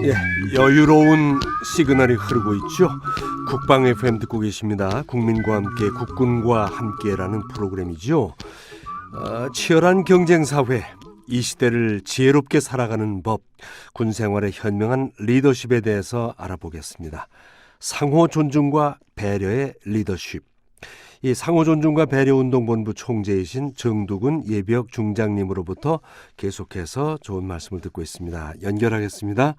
예, 여유로운 시그널이 흐르고 있죠. 국방 FM 듣고 계십니다. 국민과 함께 국군과 함께라는 프로그램이죠. 치열한 경쟁 사회, 이 시대를 지혜롭게 살아가는 법, 군 생활의 현명한 리더십에 대해서 알아보겠습니다. 상호 존중과 배려의 리더십. 이 상호 존중과 배려 운동본부 총재이신 정두군 예비역 중장님으로부터 계속해서 좋은 말씀을 듣고 있습니다. 연결하겠습니다.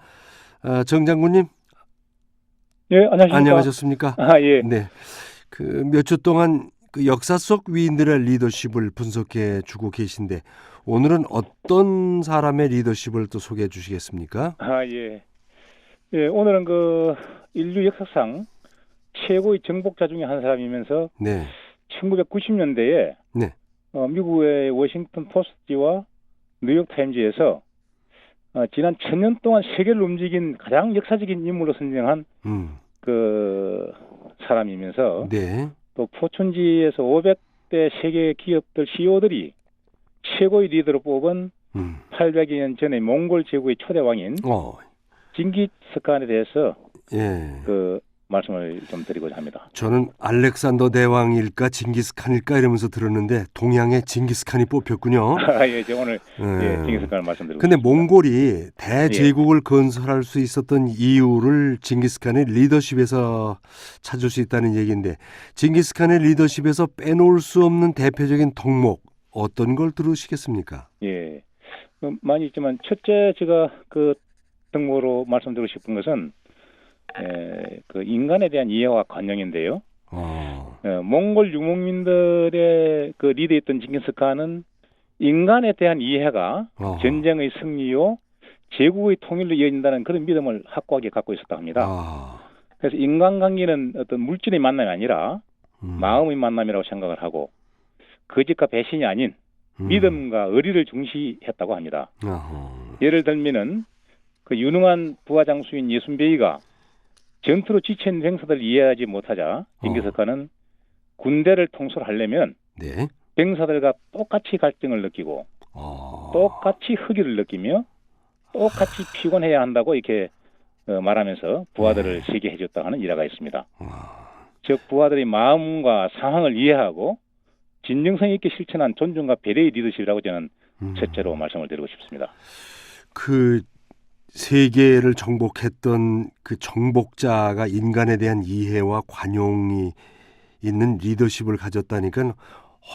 정 장군님. 예, 안녕하십니까. 안녕하셨습니까? 예. 네. 그 몇 주 동안 그 역사 속 위인들의 리더십을 분석해 주고 계신데 오늘은 어떤 사람의 리더십을 또 소개해 주시겠습니까? 예. 예, 오늘은 그 인류 역사상 최고의 정복자 중에 한 사람이면서 네. 1990년대에 네. 미국의 워싱턴 포스트지와 뉴욕 타임즈에서 지난 1000년 동안 세계를 움직인 가장 역사적인 인물로 선정한 그 사람이면서 네. 또 포춘지에서 500대 세계 기업들 CEO들이 최고의 리더로 뽑은 800여 년 전의 몽골 제국의 초대 왕인 징기스칸에 대해서 예. 그 말씀을 좀 드리고자 합니다. 저는 알렉산더 대왕일까 징기스칸일까 이러면서 들었는데 동양의 징기스칸이 뽑혔군요. 예, 제가 오늘 징기스칸을 말씀드리고 근데 싶습니다. 몽골이 대제국을 건설할 수 있었던 이유를 징기스칸의 리더십에서 찾을 수 있다는 얘기인데 징기스칸의 리더십에서 빼놓을 수 없는 대표적인 덕목 어떤 걸 들으시겠습니까? 예, 많이 있지만 첫째 제가 그 덕목으로 말씀드리고 싶은 것은 그 인간에 대한 이해와 관용인데요. 몽골 유목민들의 그 리더였던 징기스칸은 인간에 대한 이해가 전쟁의 승리요 제국의 통일로 이어진다는 그런 믿음을 확고하게 갖고 있었다 합니다. 그래서 인간관계는 어떤 물질의 만남이 아니라 마음의 만남이라고 생각을 하고 거짓과 배신이 아닌 믿음과 의리를 중시했다고 합니다. 예를 들면은 그 유능한 부하 장수인 예순베이가 전투로 지친 병사들을 이해하지 못하자 징기스칸은 군대를 통솔하려면 병사들과 똑같이 갈증을 느끼고 똑같이 허기를 느끼며 똑같이 피곤해야 한다고 이렇게 말하면서 부하들을 세게 해줬다 하는 일화가 있습니다. 즉 부하들의 마음과 상황을 이해하고 진정성 있게 실천한 존중과 배려의 리더십이라고 저는 첫째로 말씀을 드리고 싶습니다. 그 세계를 정복했던 그 정복자가 인간에 대한 이해와 관용이 있는 리더십을 가졌다니까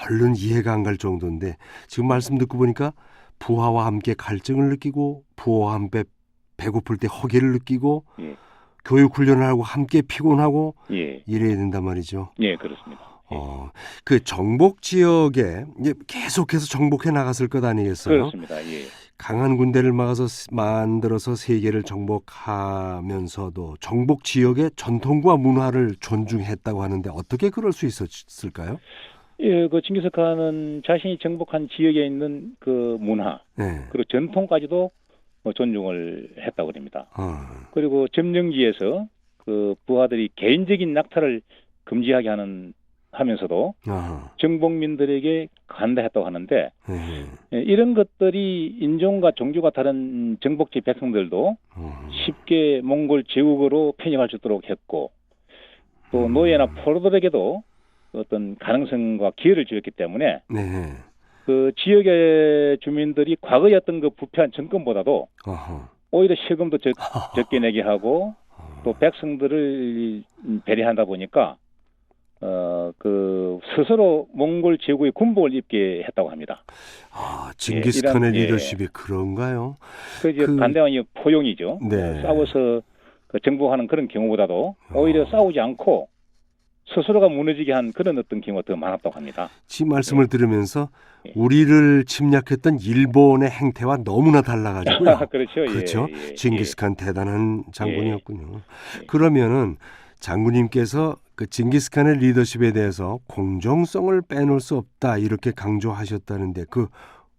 얼른 이해가 안 갈 정도인데 지금 말씀 듣고 보니까 부하와 함께 갈증을 느끼고 부하와 함께 배고플 때 허기를 느끼고 교육 훈련을 하고 함께 피곤하고 이래야 된단 말이죠. 예, 그렇습니다. 그 정복 지역에 계속해서 정복해 나갔을 것 아니겠어요? 그렇습니다. 예. 강한 군대를 만들어서 세계를 정복하면서도 정복 지역의 전통과 문화를 존중했다고 하는데 어떻게 그럴 수 있었을까요? 예, 그 징기스칸은 자신이 정복한 지역에 있는 그 문화 그리고 전통까지도 존중을 했다고 합니다. 그리고 점령지에서 그 부하들이 개인적인 낙타를 금지하게 하면서도 정복민들에게 간다했다고 하는데 이런 것들이 인종과 종교가 다른 정복지 백성들도 쉽게 몽골 제국으로 편입할 수 있도록 했고 또 노예나 포로들에게도 어떤 가능성과 기회를 주었기 때문에 그 지역의 주민들이 과거에 어떤 그 부패한 정권보다도 오히려 세금도 적게 내게 하고 또 백성들을 배려한다 보니까 그 스스로 몽골 제국의 군복을 입게 했다고 합니다. 징기스칸의 리더십이 그런가요? 그 반대왕이 포용이죠. 싸워서 그 정복하는 그런 경우보다도 오히려 싸우지 않고 스스로가 무너지게 한 그런 어떤 경우가 더 많았다고 합니다. 지금 말씀을 들으면서 우리를 침략했던 일본의 행태와 너무나 달라가지고요. 그렇죠. 징기스칸 대단한 장군이었군요. 그러면은 장군님께서 그 징기스칸의 리더십에 대해서 공정성을 빼놓을 수 없다 이렇게 강조하셨다는데 그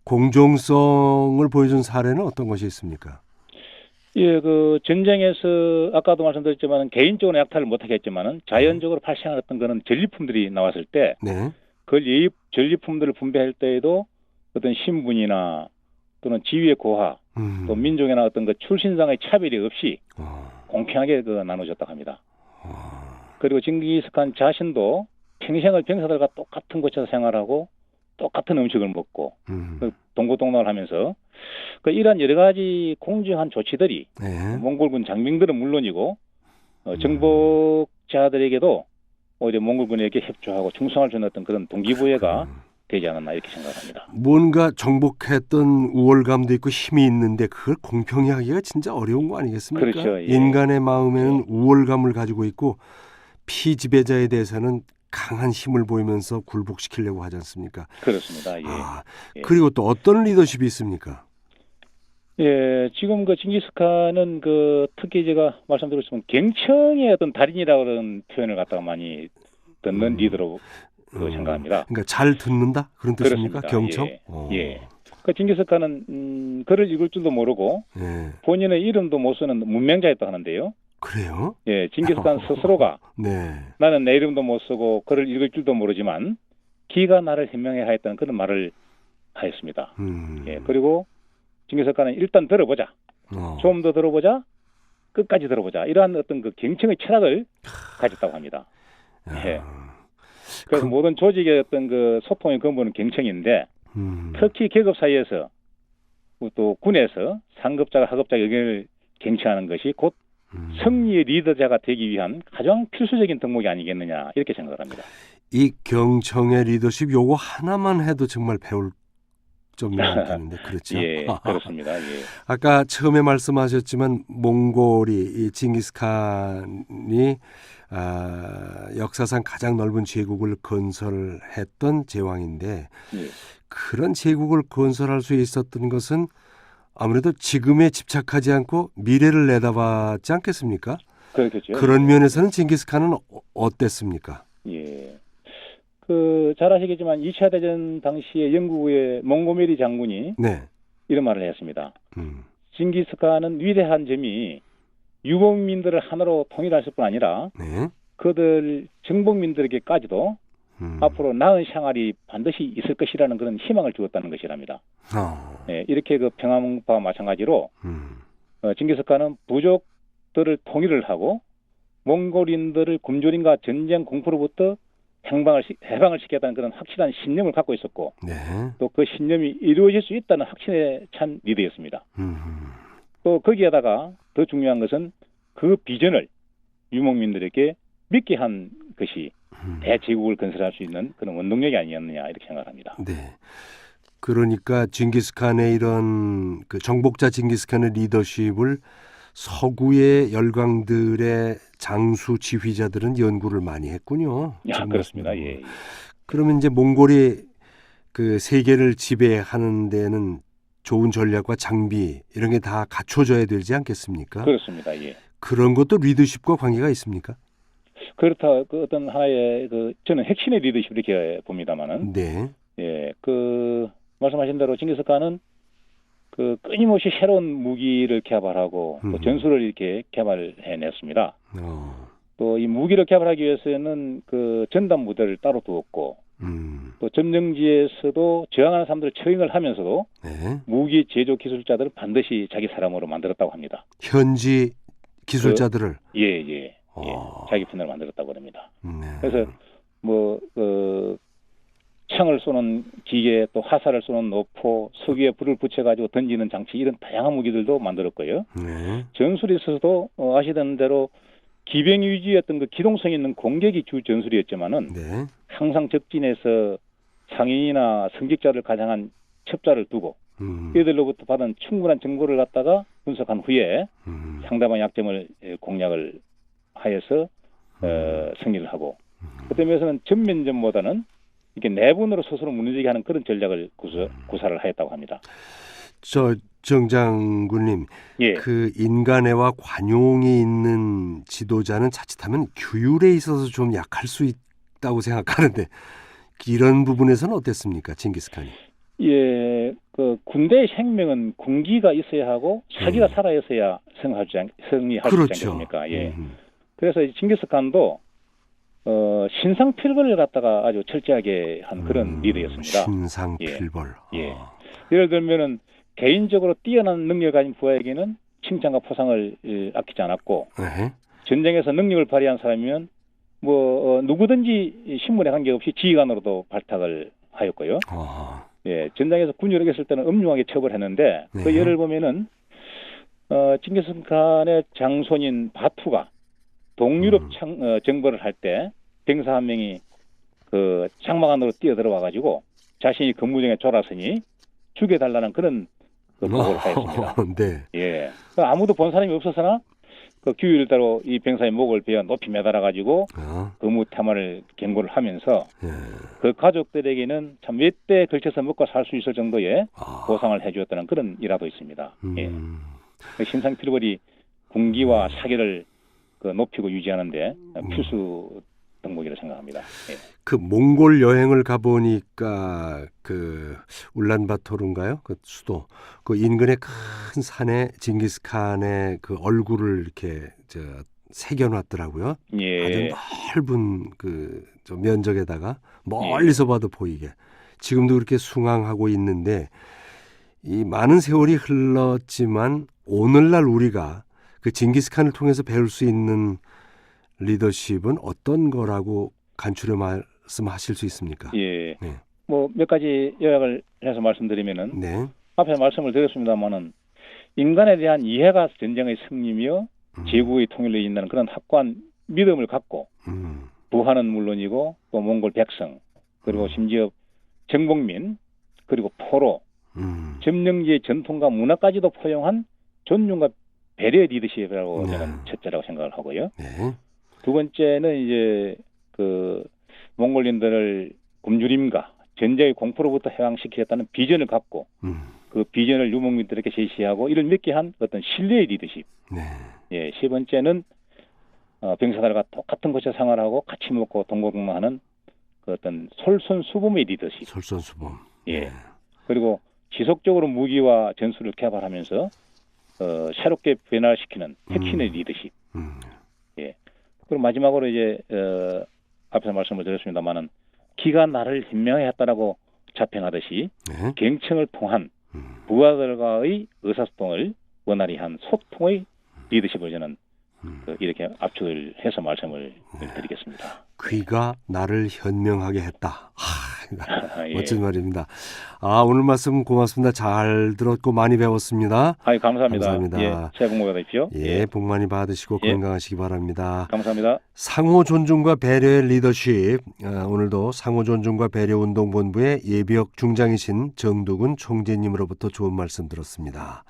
공정성을 보여준 사례는 어떤 것이 있습니까? 예, 그 전쟁에서 아까도 말씀드렸지만 개인적으로 약탈을 못하겠지만은 자연적으로 발생한 어떤 그런 전리품들이 나왔을 때, 그 전리품들을 분배할 때에도 어떤 신분이나 또는 지위의 고하, 또 민족이나 어떤 그 출신상의 차별이 없이 공평하게 그 나눠졌다고 합니다. 그리고 징기스칸 자신도 평생을 병사들과 똑같은 곳에서 생활하고 똑같은 음식을 먹고 그 동고동락을 하면서 그 이러한 여러 가지 공정한 조치들이 네. 몽골군 장병들은 물론이고 정복자들에게도 오히려 몽골군에게 협조하고 충성할 수 있는 어떤 그런 동기부여가 되지 않았나 이렇게 생각합니다. 뭔가 정복했던 우월감도 있고 힘이 있는데 그걸 공평히 하기가 진짜 어려운 거 아니겠습니까? 그렇죠. 예. 인간의 마음에는 우월감을 가지고 있고 피지배자에 대해서는 강한 힘을 보이면서 굴복시키려고 하지 않습니까? 그렇습니다. 예. 예. 그리고 또 어떤 리더십이 있습니까? 예, 지금 그 징기스칸은 그 특히 제가 말씀드렸지만 갱청의 어떤 달인이라고 그런 표현을 갖다가 많이 듣는 리더로 생각합니다. 그러니까 잘 듣는다 그런 뜻입니까? 그렇습니다. 경청? 예. 그 징기스칸은 글을 읽을 줄도 모르고 예. 본인의 이름도 못 쓰는 문맹자였다고 하는데요. 그래요? 예, 징기스칸 스스로가 네. 나는 내 이름도 못 쓰고 글을 읽을 줄도 모르지만 기가 나를 현명해 하였다는 그런 말을 하였습니다. 예, 그리고 징기스칸은 일단 들어보자. 좀 더 들어보자. 끝까지 들어보자. 이러한 어떤 그 경청의 철학을 가졌다고 합니다. 예. 그래서 모든 조직의 어떤 그 소통의 근본은 경청인데 특히 계급 사이에서 또 군에서 상급자가 하급자 의견을 경청하는 것이 곧 승리의 리더자가 되기 위한 가장 필수적인 덕목이 아니겠느냐 이렇게 생각을 합니다. 이 경청의 리더십 요거 하나만 해도 정말 배울 점이 많겠는데 그렇죠? 예, 그렇습니다. 예. 아까 처음에 말씀하셨지만 몽골이 이 징기스칸이 역사상 가장 넓은 제국을 건설했던 제왕인데 예. 그런 제국을 건설할 수 있었던 것은 아무래도 지금에 집착하지 않고 미래를 내다봤지 않겠습니까? 그렇겠죠. 그런 면에서는 징기스칸은 어땠습니까? 예. 그 잘 아시겠지만 2차 대전 당시에 영국의 몽고메리 장군이 네. 이런 말을 했습니다. 징기스칸은 위대한 점이 유목민들을 하나로 통일할 뿐 아니라 네. 그들 정복민들에게까지도 앞으로 나은 생활이 반드시 있을 것이라는 그런 희망을 주었다는 것이랍니다. 네, 이렇게 그 평화문파와 마찬가지로 징기스칸은 부족들을 통일을 하고 몽골인들을 굶주림과 전쟁 공포로부터 해방을 시켰다는 그런 확실한 신념을 갖고 있었고 네. 또 그 신념이 이루어질 수 있다는 확신에 찬 리더였습니다. 또 거기에다가 더 중요한 것은 그 비전을 유목민들에게 믿게 한 것이 대제국을 건설할 수 있는 그런 원동력이 아니었느냐 이렇게 생각합니다. 네. 그러니까 징기스칸의 이런 그 정복자 징기스칸의 리더십을 서구의 열강들의 장수 지휘자들은 연구를 많이 했군요. 그렇습니다. 예. 그러면 이제 몽골이 그 세계를 지배하는 데는 좋은 전략과 장비 이런 게 다 갖춰져야 되지 않겠습니까? 그렇습니다. 예. 그런 것도 리더십과 관계가 있습니까? 그렇다. 그 어떤 하나의 저는 핵심의 리더십 이렇게 봅니다만은. 네. 예. 그 말씀하신 대로 징기스칸은 그 끊임없이 새로운 무기를 개발하고 또 전술을 이렇게 개발해냈습니다. 또 이 무기를 개발하기 위해서는 그 전담 부대를 따로 두었고 또 점령지에서도 저항하는 사람들을 처형을 하면서도 네. 무기 제조 기술자들을 반드시 자기 사람으로 만들었다고 합니다. 현지 기술자들을 예. 자기 편으로 만들었다고 합니다. 네. 그래서 창을 쏘는 기계, 또 화살을 쏘는 노포, 석유에 불을 붙여가지고 던지는 장치 이런 다양한 무기들도 만들었고요. 네. 전술에 있어서도 아시던 대로 기병 위주였던 그 기동성 있는 공격이 주 전술이었지만은 네. 항상 적진에서 상인이나 성직자를 가장한 첩자를 두고 이들로부터 받은 충분한 정보를 갖다가 분석한 후에 상당한 약점을 공략을 하여서 승리를 하고 그때 면에서는 전면전보다는 이렇게 내분으로 스스로 무너지게 하는 그런 전략을 구사를 하였다고 합니다. 정 장군님, 예. 그 인간애와 관용이 있는 지도자는 자칫하면 규율에 있어서 좀 약할 수 있다고 생각하는데 이런 부분에서는 어땠습니까, 징기스칸이? 예, 그 군대의 생명은 군기가 있어야 하고 사기가 살아있어야 승리할 수 있지 않습니까? 예. 그래서 징기스칸도 신상필벌을 갖다가 아주 철저하게 한 그런 리더였습니다. 신상필벌. 예. 예를 들면은 개인적으로 뛰어난 능력을 가진 부하에게는 칭찬과 포상을 아끼지 않았고 네. 전쟁에서 능력을 발휘한 사람이면 누구든지 신분에 관계없이 지휘관으로도 발탁을 하였고요. 예, 전장에서 군유력이 있을 때는 엄중하게 처벌했는데 네. 그 예를 보면은 징기스칸의 장손인 바투가 동유럽 정벌을 할 때 병사 한 명이 그 장막 안으로 뛰어들어와 가지고 자신이 근무 중에 졸았으니 죽여달라는 그런 그 보고를 하였습니다. 네. 예, 아무도 본 사람이 없어서나 그 규율을 따로 이 병사의 목을 베어 높이 매달아 가지고 근무 태만을 경고를 하면서 예. 그 가족들에게는 참 몇 대 걸쳐서 먹고 살 수 있을 정도의 보상을 해주었다는 그런 일화도 있습니다. 예. 그 심상필벌이 군기와 사기를 그 높이고 유지하는데 필수 덕목이라고 생각합니다. 예. 그 몽골 여행을 가보니까 그 울란바토르인가요? 그 수도 그 인근의 큰 산에 징기스칸의 그 얼굴을 이렇게 새겨놨더라고요. 예. 아주 넓은 저 면적에다가 멀리서 봐도 보이게. 지금도 그렇게 숭앙하고 있는데 이 많은 세월이 흘렀지만 오늘날 우리가 그 징기스칸을 통해서 배울 수 있는 리더십은 어떤 거라고 간추려 말씀하실 수 있습니까? 예. 네. 뭐 몇 가지 요약을 해서 말씀드리면은 네. 앞에 말씀을 드렸습니다만은 인간에 대한 이해가 전쟁의 승리며 제국의 통일을 이룬다는 그런 확고한 믿음을 갖고 부하는 물론이고 또 몽골 백성 그리고 심지어 정복민 그리고 포로 점령지의 전통과 문화까지도 포용한 존중과 배려의 리더십이라고 저는 첫째라고 생각을 하고요. 네. 두 번째는 이제 그 몽골인들을 굶주림과 전쟁의 공포로부터 해방시키겠다는 비전을 갖고 그 비전을 유목민들에게 제시하고 이를 믿게 한 어떤 신뢰의 리더십. 네. 예, 세 번째는 병사들과 똑같은 곳에 생활하고 같이 먹고 동거동락하는 그 어떤 솔선수범의 리더십. 솔선수범. 예. 네. 그리고 지속적으로 무기와 전술을 개발하면서 새롭게 변화시키는 혁신의 리더십. 예. 그리고 마지막으로 이제 앞에서 말씀을 드렸습니다만은 기가 나를 현명하게 했다라고 자평하듯이 네. 경청을 통한 부하들과의 의사소통을 원활히 한 소통의 리더십을 저는 이렇게 압축을 해서 말씀을 드리겠습니다. 귀가 나를 현명하게 했다. 예. 멋진 말입니다. 오늘 말씀 고맙습니다. 잘 들었고 많이 배웠습니다. 감사합니다. 감사합니다. 예, 새해 복 많이 받으십시오. 예, 복 많이 받으시고 건강하시기 바랍니다. 감사합니다. 상호 존중과 배려의 리더십. 오늘도 상호 존중과 배려 운동본부의 예비역 중장이신 정두근 총재님으로부터 좋은 말씀 들었습니다.